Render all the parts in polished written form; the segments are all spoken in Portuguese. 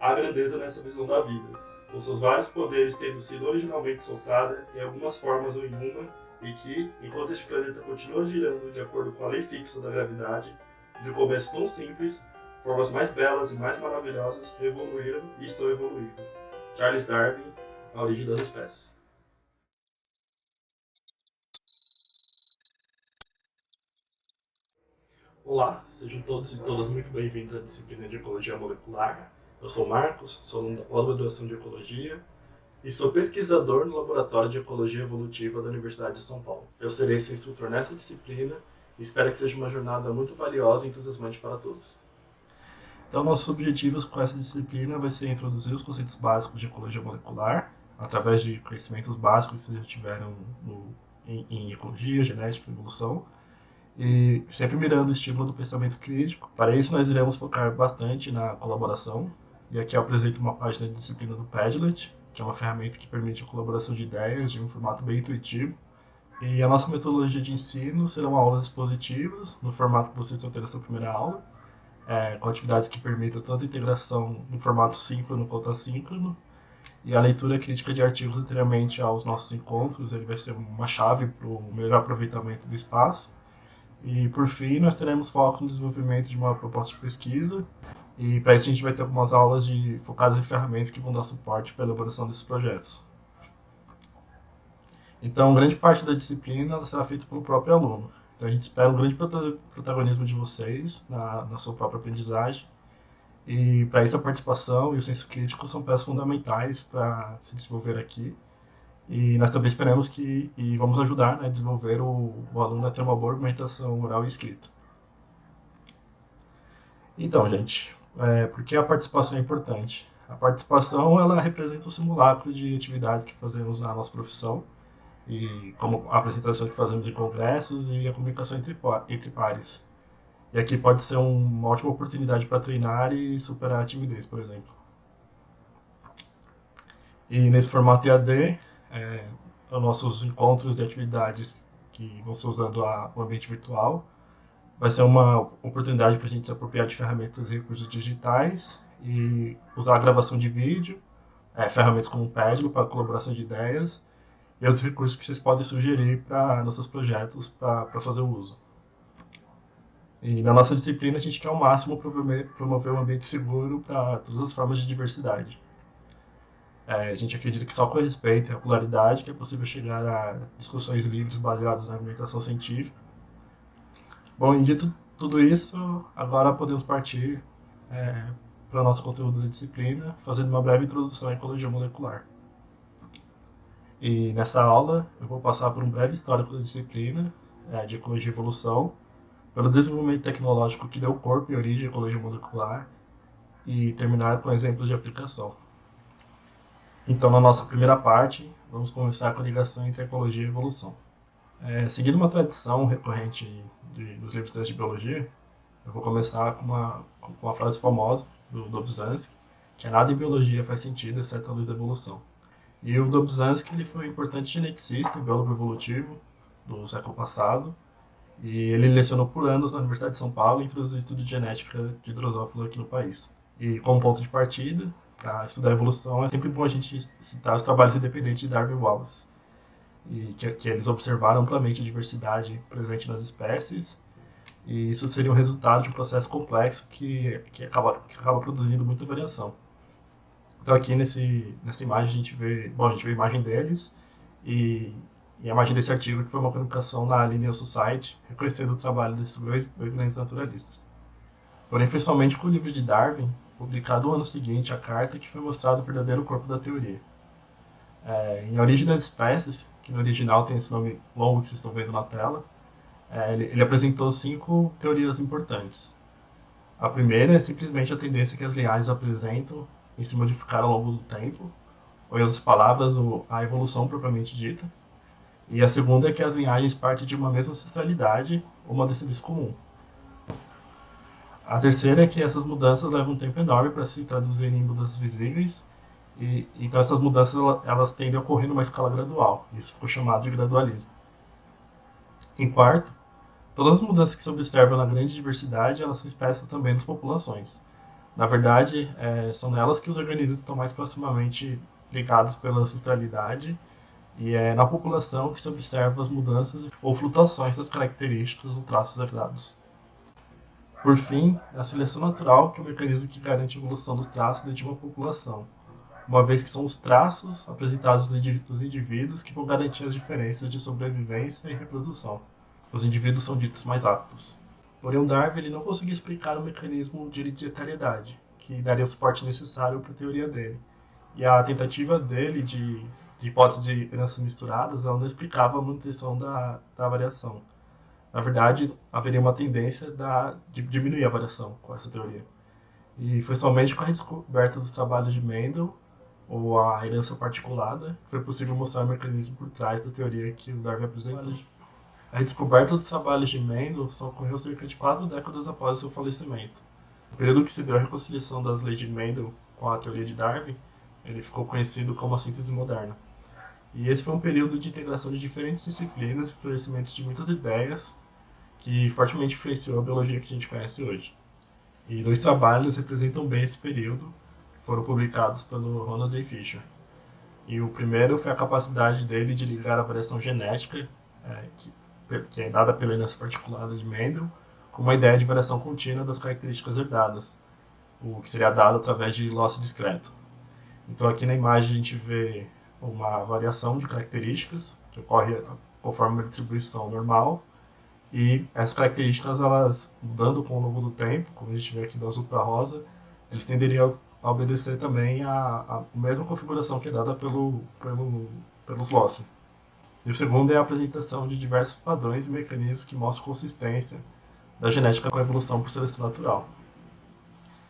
há grandeza nessa visão da vida, com seus vários poderes tendo sido originalmente soprada em algumas formas ou em uma, e que, enquanto este planeta continua girando de acordo com a lei fixa da gravidade, de um começo tão simples, formas mais belas e mais maravilhosas evoluíram e estão evoluindo. Charles Darwin, A Origem das Espécies. Olá, sejam todos e todas muito bem-vindos à disciplina de Ecologia Molecular. Eu sou Marcos, sou aluno da pós-graduação de Ecologia e sou pesquisador no Laboratório de Ecologia Evolutiva da Universidade de São Paulo. Eu serei seu instrutor nessa disciplina e espero que seja uma jornada muito valiosa e entusiasmante para todos. Então, nossos objetivos com essa disciplina vai ser introduzir os conceitos básicos de ecologia molecular, através de conhecimentos básicos que vocês já tiveram em ecologia, genética e evolução, e sempre mirando o estímulo do pensamento crítico. Para isso, nós iremos focar bastante na colaboração, e aqui eu apresento uma página de disciplina do Padlet, que é uma ferramenta que permite a colaboração de ideias de um formato bem intuitivo. E a nossa metodologia de ensino serão aulas expositivas, no formato que vocês estão tendo essa primeira aula, com atividades que permitam tanto a integração no formato síncrono quanto assíncrono, e a leitura crítica de artigos anteriormente aos nossos encontros, ele vai ser uma chave para o melhor aproveitamento do espaço. E, por fim, nós teremos foco no desenvolvimento de uma proposta de pesquisa, e para isso a gente vai ter algumas aulas focadas em ferramentas que vão dar suporte para a elaboração desses projetos. Então, grande parte da disciplina ela será feita pelo próprio aluno. Então, a gente espera um grande protagonismo de vocês na sua própria aprendizagem. E, para isso, a participação e o senso crítico são peças fundamentais para se desenvolver aqui. E nós também esperamos e vamos ajudar a desenvolver o aluno a ter uma boa argumentação oral e escrita. Então, gente, por que a participação é importante? A participação ela representa o simulacro de atividades que fazemos na nossa profissão, e como apresentações que fazemos em congressos e a comunicação entre pares. E aqui pode ser uma ótima oportunidade para treinar e superar a timidez, por exemplo. E nesse formato EAD, os nossos encontros e atividades que vão ser usando o ambiente virtual, vai ser uma oportunidade para a gente se apropriar de ferramentas e recursos digitais e usar a gravação de vídeo, ferramentas como o Padlet para colaboração de ideias, e outros recursos que vocês podem sugerir para nossos projetos para fazer o uso. E na nossa disciplina a gente quer ao máximo promover um ambiente seguro para todas as formas de diversidade. A gente acredita que só com respeito e regularidade que é possível chegar a discussões livres baseadas na argumentação científica. Bom, e dito tudo isso, agora podemos partir para o nosso conteúdo da disciplina, fazendo uma breve introdução à ecologia molecular. E nessa aula eu vou passar por um breve histórico da disciplina de ecologia e evolução, pelo desenvolvimento tecnológico que deu corpo e origem à ecologia molecular e terminar com exemplos de aplicação. Então, na nossa primeira parte, vamos começar com a ligação entre ecologia e evolução. Seguindo uma tradição recorrente dos livros de biologia, eu vou começar com uma frase famosa do Dobzhansky, que é nada em biologia faz sentido exceto a luz da evolução. E o Dobzhansky ele foi um importante geneticista e biólogo evolutivo do século passado, e ele lecionou por anos na Universidade de São Paulo e introduziu o estudo de genética de drosófila aqui no país. E como ponto de partida, para estudar a evolução, é sempre bom a gente citar os trabalhos independentes de Darwin e Wallace, e que eles observaram amplamente a diversidade presente nas espécies, e isso seria o resultado de um processo complexo que acaba produzindo muita variação. Então aqui nessa imagem a gente vê a imagem deles e a imagem desse artigo que foi uma publicação na Linnean Society, reconhecendo o trabalho desses dois grandes naturalistas. Porém, foi somente com o livro de Darwin, publicado no ano seguinte, a carta, que foi mostrado o verdadeiro corpo da teoria. Em A Origem das Espécies, que no original tem esse nome longo que vocês estão vendo na tela, ele apresentou 5 teorias importantes. A primeira é simplesmente a tendência que as linhagens apresentam em se modificar ao longo do tempo, ou em outras palavras, a evolução propriamente dita. E a segunda é que as linhagens partem de uma mesma ancestralidade ou uma descendência comum. A terceira é que essas mudanças levam um tempo enorme para se traduzir em mudanças visíveis, e então essas mudanças elas tendem a ocorrer numa escala gradual. Isso ficou chamado de gradualismo. Em quarto, todas as mudanças que se observam na grande diversidade elas são expressas também nas populações. Na verdade, são nelas que os organismos estão mais proximamente ligados pela ancestralidade e é na população que se observa as mudanças ou flutuações das características ou traços herdados. Por fim, é a seleção natural, que é o mecanismo que garante a evolução dos traços dentro de uma população, uma vez que são os traços apresentados nos indivíduos que vão garantir as diferenças de sobrevivência e reprodução. Os indivíduos são ditos mais aptos. Porém, o Darwin ele não conseguiu explicar o mecanismo de hereditariedade, que daria o suporte necessário para a teoria dele. E a tentativa dele de hipótese de heranças misturadas, ela não explicava a manutenção da variação. Na verdade, haveria uma tendência de diminuir a variação com essa teoria. E foi somente com a descoberta dos trabalhos de Mendel, ou a herança particulada, que foi possível mostrar o mecanismo por trás da teoria que o Darwin apresentou. A descoberta dos trabalhos de Mendel só ocorreu cerca de 4 décadas após o seu falecimento. O período que se deu a reconciliação das leis de Mendel com a teoria de Darwin, ele ficou conhecido como a síntese moderna. E esse foi um período de integração de diferentes disciplinas e florescimento de muitas ideias que fortemente influenciou a biologia que a gente conhece hoje. E 2 trabalhos representam bem esse período, que foram publicados pelo Ronald J. Fisher. E o primeiro foi a capacidade dele de ligar a variação genética, que é dada pela herança particulada de Mendel, com uma ideia de variação contínua das características herdadas, o que seria dado através de loss discreto. Então aqui na imagem a gente vê uma variação de características que ocorre conforme uma distribuição normal, e essas características, elas mudando com o longo do tempo, como a gente vê aqui do azul para rosa, eles tenderiam a obedecer também a mesma configuração que é dada pelos loci. E o segundo é a apresentação de diversos padrões e mecanismos que mostram consistência da genética com a evolução por seleção natural.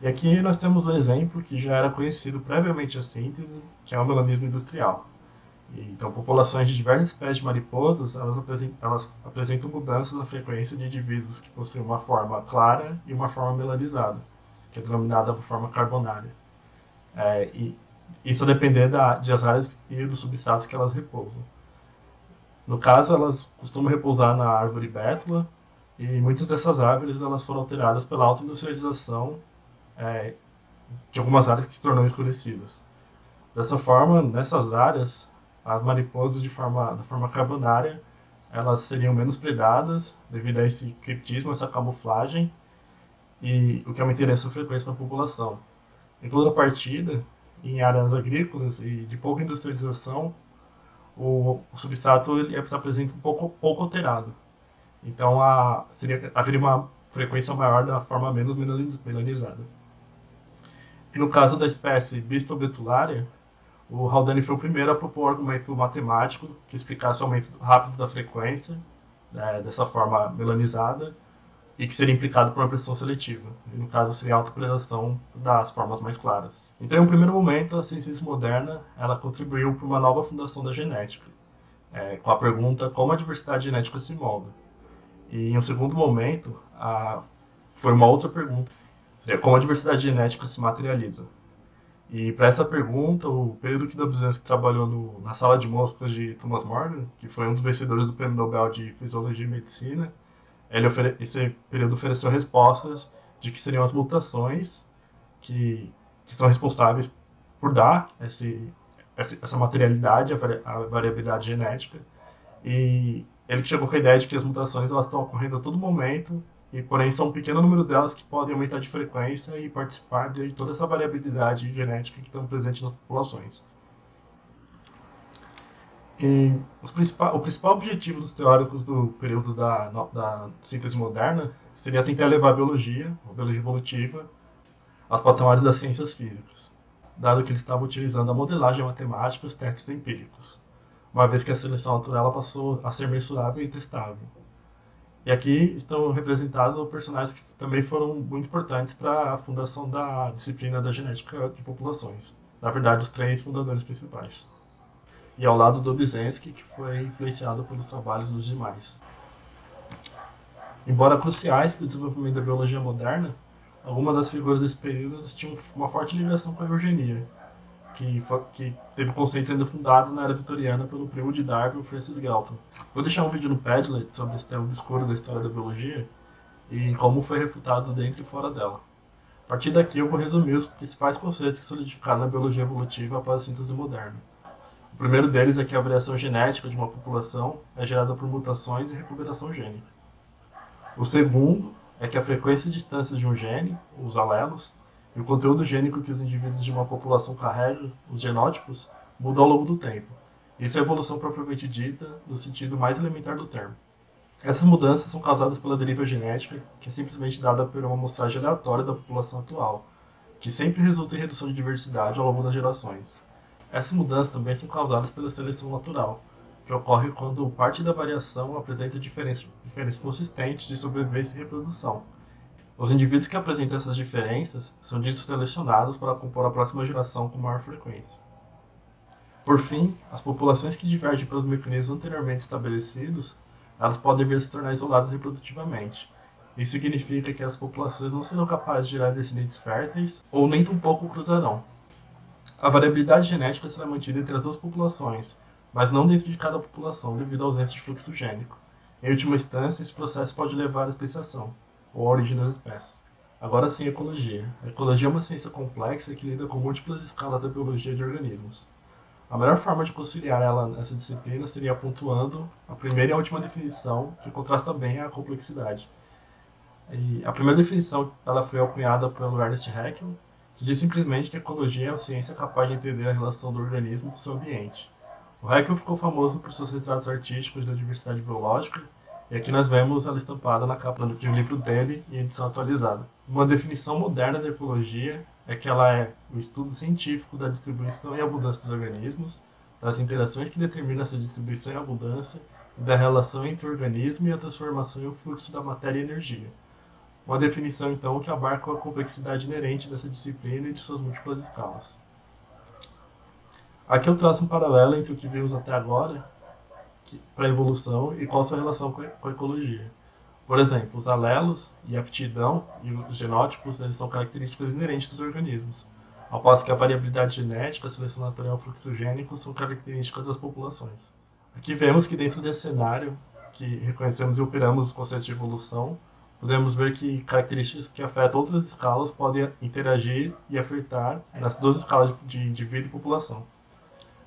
E aqui nós temos um exemplo que já era conhecido previamente a síntese, que é o melanismo industrial. Então, populações de diversas espécies de mariposas, elas apresentam mudanças na frequência de indivíduos que possuem uma forma clara e uma forma melanizada, que é denominada por forma carbonária. E isso a depender das áreas e dos substratos que elas repousam. No caso, elas costumam repousar na árvore bétula, e muitas dessas árvores elas foram alteradas pela autoindustrialização de algumas áreas que se tornaram escurecidas. Dessa forma, nessas áreas, as mariposas da forma carbonária, elas seriam menos predadas devido a esse criptismo, essa camuflagem, e o que aumentaria essa frequência na população. Em contrapartida, em áreas agrícolas e de pouca industrialização, o substrato ele se apresenta um pouco alterado. Então haveria uma frequência maior da forma menos melanizada. E no caso da espécie Bistobetularia, o Haldane foi o primeiro a propor um argumento matemático que explicasse o aumento rápido da frequência, dessa forma melanizada, e que seria implicado por uma pressão seletiva. E no caso seria a autopredação das formas mais claras. Então, em um primeiro momento, a ciência moderna ela contribuiu para uma nova fundação da genética, com a pergunta como a diversidade genética se molda. E em um segundo momento, foi uma outra pergunta, seria como a diversidade genética se materializa. E para essa pergunta, o período que Dobzhansky trabalhou na sala de moscas de Thomas Morgan, que foi um dos vencedores do Prêmio Nobel de Fisiologia e Medicina, esse período ofereceu respostas de que seriam as mutações que são responsáveis por dar essa materialidade, a variabilidade genética. E ele chegou com a ideia de que as mutações elas estão ocorrendo a todo momento, e porém são um pequeno número delas que podem aumentar de frequência e participar de toda essa variabilidade genética que estão presentes nas populações. E o principal objetivo dos teóricos do período da síntese moderna seria tentar levar a biologia evolutiva, aos patamares das ciências físicas, dado que eles estavam utilizando a modelagem matemática e os testes empíricos, uma vez que a seleção natural passou a ser mensurável e testável. E aqui estão representados personagens que também foram muito importantes para a fundação da disciplina da genética de populações. Na verdade, os 3 fundadores principais. E ao lado do Dobzhansky, que foi influenciado pelos trabalhos dos demais. Embora cruciais para o desenvolvimento da biologia moderna, algumas das figuras desse período tinham uma forte ligação com a eugenia, que teve conceitos ainda fundados na era vitoriana pelo primo de Darwin, Francis Galton. Vou deixar um vídeo no Padlet sobre esse tema obscuro da história da biologia e como foi refutado dentro e fora dela. partir daqui eu vou resumir os principais conceitos que solidificaram na biologia evolutiva após a síntese moderna. O primeiro deles é que a variação genética de uma população é gerada por mutações e recombinação gênica. O segundo é que a frequência e distâncias de um gene, os alelos, e o conteúdo gênico que os indivíduos de uma população carregam, os genótipos, mudam ao longo do tempo. Isso é a evolução propriamente dita, no sentido mais elementar do termo. Essas mudanças são causadas pela deriva genética, que é simplesmente dada por uma amostragem aleatória da população atual, que sempre resulta em redução de diversidade ao longo das gerações. Essas mudanças também são causadas pela seleção natural, que ocorre quando parte da variação apresenta diferenças consistentes de sobrevivência e reprodução. Os indivíduos que apresentam essas diferenças são ditos selecionados para compor a próxima geração com maior frequência. Por fim, as populações que divergem pelos mecanismos anteriormente estabelecidos, elas podem vir a se tornar isoladas reprodutivamente. Isso significa que as populações não serão capazes de gerar descendentes férteis ou nem tampouco cruzarão. A variabilidade genética será mantida entre as duas populações, mas não dentro de cada população devido à ausência de fluxo gênico. Em última instância, esse processo pode levar à especiação, ou à origem das espécies. Agora sim, ecologia. A ecologia é uma ciência complexa que lida com múltiplas escalas da biologia de organismos. A melhor forma de conciliar ela nessa disciplina seria pontuando a primeira e a última definição, que contrasta bem a complexidade. E a primeira definição ela foi alcunhada pelo Ernest Haeckel, que diz simplesmente que a ecologia é a ciência capaz de entender a relação do organismo com o seu ambiente. O Haeckel ficou famoso por seus retratos artísticos da diversidade biológica, e aqui nós vemos ela estampada na capa de um livro dele em edição atualizada. Uma definição moderna da ecologia é que ela é o estudo científico da distribuição e abundância dos organismos, das interações que determinam essa distribuição e abundância, e da relação entre o organismo e a transformação e o fluxo da matéria e energia. Uma definição, então, que abarca a complexidade inerente dessa disciplina e de suas múltiplas escalas. Aqui eu traço um paralelo entre o que vimos até agora para a evolução e qual a sua relação com a ecologia. Por exemplo, os alelos e a aptidão e os genótipos eles são características inerentes dos organismos, ao passo que a variabilidade genética, a seleção natural e o fluxo gênico são características das populações. Aqui vemos que dentro desse cenário, que reconhecemos e operamos os conceitos de evolução, podemos ver que características que afetam outras escalas podem interagir e afetar nas duas escalas de indivíduo e população.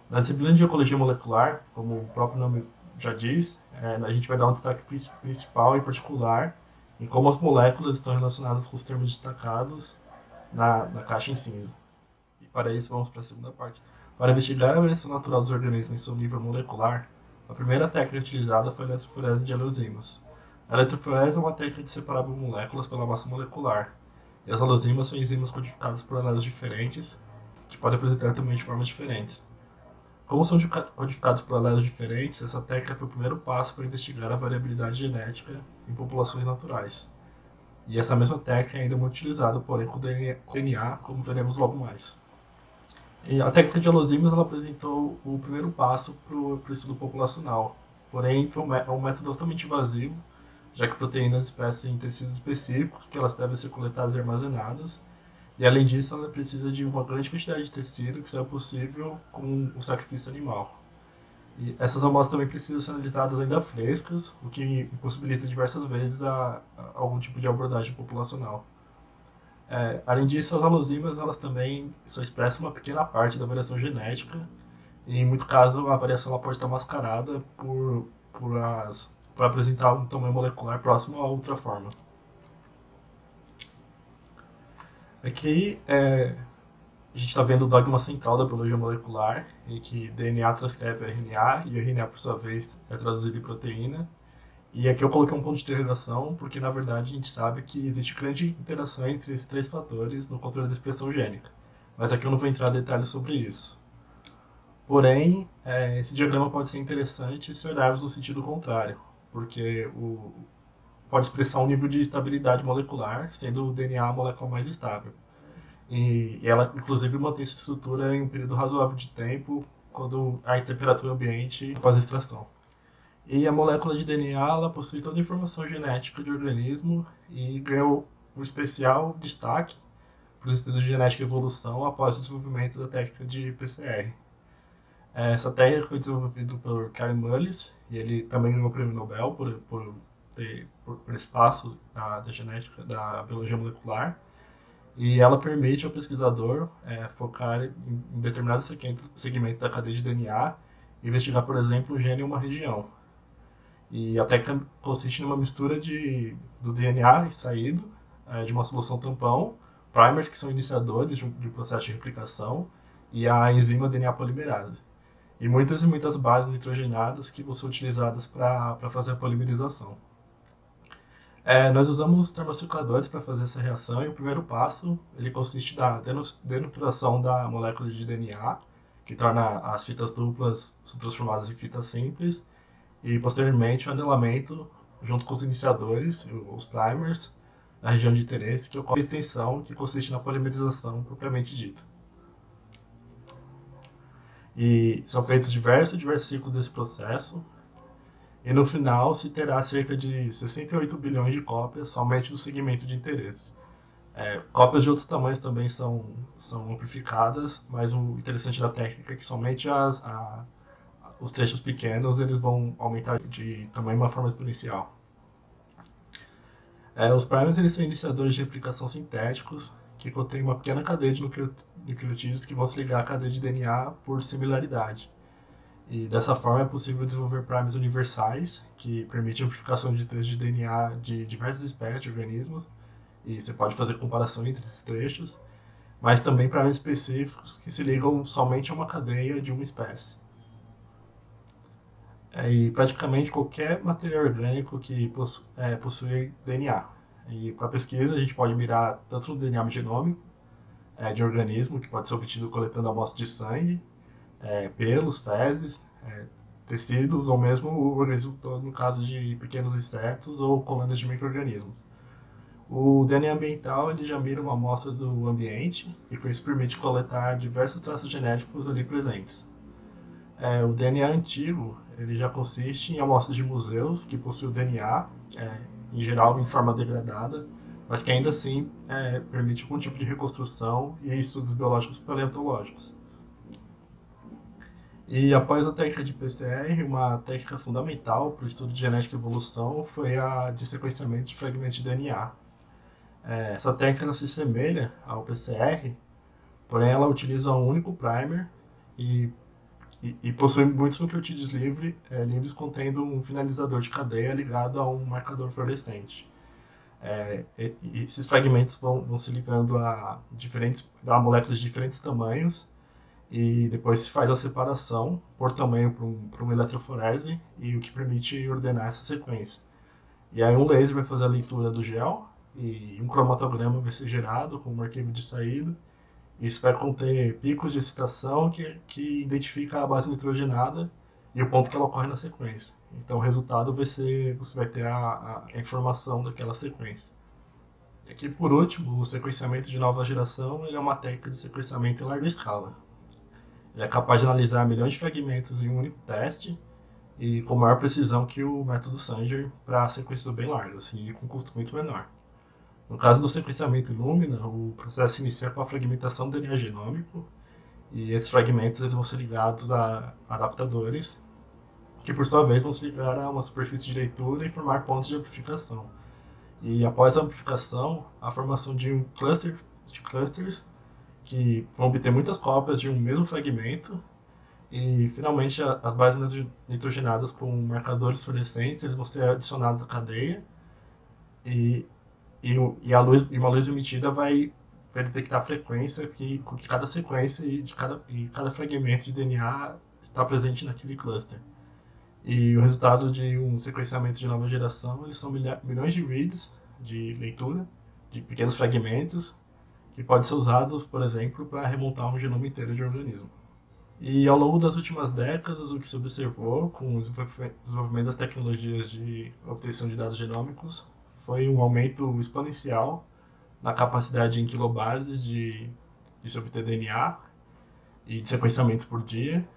Na disciplina de ecologia molecular, como o próprio nome já diz, a gente vai dar um destaque principal e particular em como as moléculas estão relacionadas com os termos destacados na caixa em cinza. E para isso vamos para a segunda parte. Para investigar a variação natural dos organismos em seu nível molecular, a primeira técnica utilizada foi a eletroforese de aleozimas. A eletroforese é uma técnica de separar moléculas pela massa molecular, e as aleozimas são enzimas codificadas por alelos diferentes, que podem apresentar também de formas diferentes. Como são codificados por alelos diferentes, essa técnica foi o primeiro passo para investigar a variabilidade genética em populações naturais. E essa mesma técnica ainda é muito utilizada, porém com DNA, como veremos logo mais. E a técnica de aleozimas ela apresentou o primeiro passo para o estudo populacional, porém foi um método totalmente invasivo, já que proteínas espécies em tecidos específicos, que elas devem ser coletadas e armazenadas, e além disso ela precisa de uma grande quantidade de tecido que só é possível com o sacrifício animal. E essas amostras também precisam ser analisadas ainda frescas, o que impossibilita diversas vezes algum tipo de abordagem populacional. Além disso, as alozimas elas também só expressam uma pequena parte da variação genética, e em muito caso a variação ela pode estar mascarada por apresentar um tamanho molecular próximo à outra forma. Aqui a gente está vendo o dogma central da biologia molecular, em que DNA transcreve RNA e o RNA, por sua vez, é traduzido em proteína. E aqui eu coloquei um ponto de interrogação, porque na verdade a gente sabe que existe grande interação entre esses três fatores no controle da expressão gênica. Mas aqui eu não vou entrar em detalhes sobre isso. Porém, esse diagrama pode ser interessante se olharmos no sentido contrário, porque pode expressar um nível de estabilidade molecular, sendo o DNA a molécula mais estável. E ela, inclusive, mantém sua estrutura em um período razoável de tempo, quando há temperatura ambiente após a extração. E a molécula de DNA ela possui toda a informação genética do organismo e ganhou um especial destaque para os estudos de genética e evolução após o desenvolvimento da técnica de PCR. Essa técnica foi desenvolvida por Kary Mullis, e ele também ganhou o prêmio Nobel por esse passo da genética, da biologia molecular. e ela permite ao pesquisador focar em determinado segmento da cadeia de DNA e investigar, por exemplo, um gene em uma região. E a técnica consiste numa mistura do DNA extraído de uma solução tampão, primers que são iniciadores de um processo de replicação e a enzima DNA polimerase. E muitas bases nitrogenadas que vão ser utilizadas para fazer a polimerização. Nós usamos termocirculadores para fazer essa reação e o primeiro passo ele consiste na denaturação da molécula de DNA, que torna as fitas duplas são transformadas em fitas simples, e posteriormente o anelamento junto com os iniciadores, os primers, na região de interesse, que ocorre a extensão, que consiste na polimerização propriamente dita. E são feitos diversos ciclos desse processo, e no final se terá cerca de 68 bilhões de cópias somente do segmento de interesse. Cópias de outros tamanhos também são amplificadas, mas o interessante da técnica é que somente os trechos pequenos eles vão aumentar de tamanho de uma forma exponencial. Os primers eles são iniciadores de replicação sintéticos que contêm uma pequena cadeia de nucleotídeos que vão se ligar à cadeia de DNA por similaridade. E dessa forma é possível desenvolver primers universais que permitem a amplificação de trechos de DNA de diversas espécies de organismos, e você pode fazer comparação entre esses trechos, mas também primers específicos que se ligam somente a uma cadeia de uma espécie. E praticamente qualquer material orgânico que possui DNA. E para pesquisa a gente pode mirar tanto no DNA genômico de organismo, que pode ser obtido coletando amostras de sangue, pelos, fezes, tecidos ou mesmo o organismo todo no caso de pequenos insetos ou colônias de micro-organismos. O DNA ambiental ele já mira uma amostra do ambiente e com isso permite coletar diversos traços genéticos ali presentes. O DNA antigo ele já consiste em amostras de museus que possuem o DNA, em geral em forma degradada, mas que ainda assim permite algum tipo de reconstrução e estudos biológicos paleontológicos. E após a técnica de PCR, uma técnica fundamental para o estudo de genética e evolução foi a de sequenciamento de fragmentos de DNA. Essa técnica se assemelha ao PCR, porém ela utiliza um único primer e possui muitos nucleotídeos livres contendo um finalizador de cadeia ligado a um marcador fluorescente. Esses fragmentos vão se ligando a moléculas de diferentes tamanhos e depois se faz a separação por tamanho para uma eletroforese, e o que permite ordenar essa sequência. E aí um laser vai fazer a leitura do gel e um cromatograma vai ser gerado com um arquivo de saída. Isso vai conter picos de excitação que identifica a base nitrogenada e o ponto que ela ocorre na sequência. Então o resultado você vai ter a informação daquela sequência. E aqui por último, o sequenciamento de nova geração ele é uma técnica de sequenciamento em larga escala. Ele é capaz de analisar milhões de fragmentos em um único teste e com maior precisão que o método Sanger para sequências bem largas e com custo muito menor. No caso do sequenciamento Illumina, o processo inicia com a fragmentação do DNA genômico e esses fragmentos eles vão ser ligados a adaptadores que por sua vez vão se ligar a uma superfície de leitura e formar pontos de amplificação. E após a amplificação, a formação de um cluster de clusters que vão obter muitas cópias de um mesmo fragmento e finalmente as bases nitrogenadas com marcadores fluorescentes eles vão ser adicionados à cadeia e uma luz emitida vai detectar a frequência com que cada sequência e cada fragmento de DNA está presente naquele cluster. E o resultado de um sequenciamento de nova geração eles são milhões de reads de leitura de pequenos fragmentos que podem ser usados, por exemplo, para remontar um genoma inteiro de um organismo. E ao longo das últimas décadas, o que se observou com o desenvolvimento das tecnologias de obtenção de dados genômicos foi um aumento exponencial na capacidade em quilobases de se obter DNA e de sequenciamento por dia,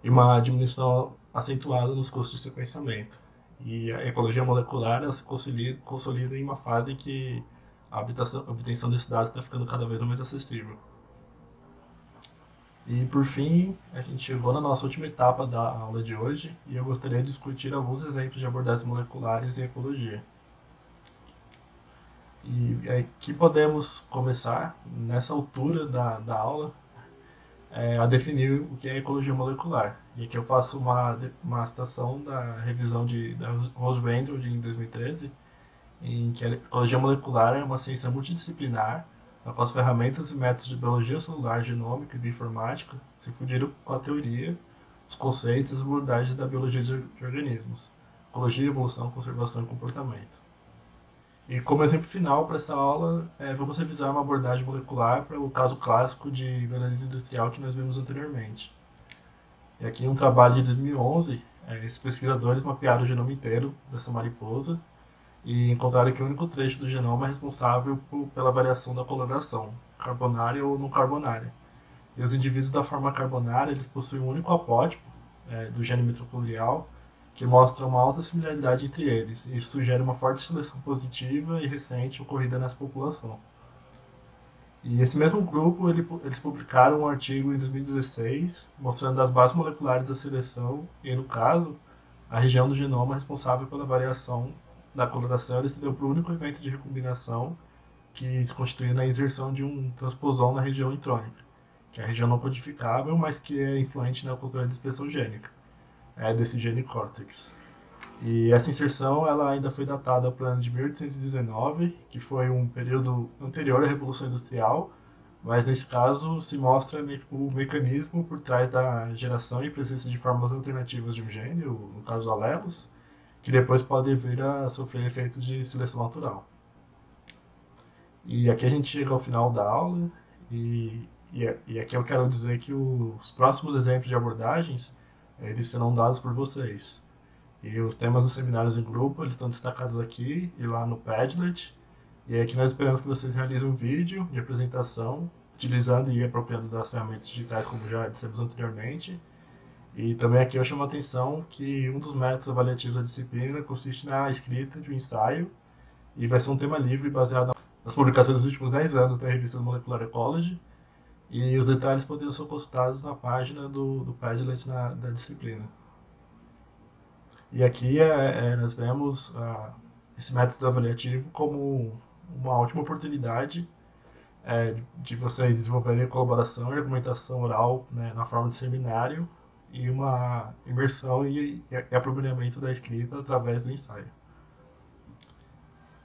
e uma diminuição acentuada nos custos de sequenciamento. E a ecologia molecular ela se consolida em uma fase em que a obtenção desses dados está ficando cada vez mais acessível. E por fim, a gente chegou na nossa última etapa da aula de hoje e eu gostaria de discutir alguns exemplos de abordagens moleculares em ecologia. E aqui podemos começar, nessa altura da aula, a definir o que é ecologia molecular. E aqui eu faço uma citação da revisão da Rose Randall em 2013, em que a ecologia molecular é uma ciência multidisciplinar, na qual as ferramentas e métodos de biologia celular, genômica e bioinformática se fundiram com a teoria, os conceitos e as abordagens da biologia de organismos, ecologia, evolução, conservação e comportamento. E como exemplo final para essa aula, vamos revisar uma abordagem molecular para o caso clássico de análise industrial que nós vimos anteriormente. E aqui um trabalho de 2011, esses pesquisadores mapearam o genoma inteiro dessa mariposa e encontraram que o único trecho do genoma é responsável pela variação da coloração, carbonária ou não carbonária. E os indivíduos da forma carbonária eles possuem um único apótipo do gene mitocondrial, que mostra uma alta similaridade entre eles. E isso sugere uma forte seleção positiva e recente ocorrida nessa população. E esse mesmo grupo, eles publicaram um artigo em 2016, mostrando as bases moleculares da seleção, e no caso, a região do genoma responsável pela variação da coloração se deu para o único evento de recombinação que se constitui na inserção de um transposon na região intrônica, que é a região não codificável, mas que é influente na controle da expressão gênica, desse gene córtex. E essa inserção ela ainda foi datada para o ano de 1819, que foi um período anterior à Revolução Industrial, mas nesse caso se mostra o mecanismo por trás da geração e presença de formas alternativas de um gene, no caso alelos, que depois podem vir a sofrer efeitos de seleção natural. E aqui a gente chega ao final da aula, e aqui eu quero dizer que os próximos exemplos de abordagens eles serão dados por vocês. E os temas dos seminários em grupo, eles estão destacados aqui e lá no Padlet. E aqui nós esperamos que vocês realizem um vídeo de apresentação, utilizando e apropriando das ferramentas digitais, como já dissemos anteriormente. E também aqui eu chamo a atenção que um dos métodos avaliativos da disciplina consiste na escrita de um ensaio, e vai ser um tema livre baseado nas publicações dos últimos 10 anos da revista Molecular Ecology, e os detalhes poderão ser consultados na página do Padlet da disciplina. E aqui nós vemos esse método avaliativo como uma ótima oportunidade de vocês desenvolverem colaboração e argumentação oral, né, na forma de seminário e uma imersão e aprimoramento da escrita através do ensaio.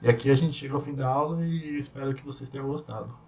E aqui a gente chega ao fim da aula e espero que vocês tenham gostado.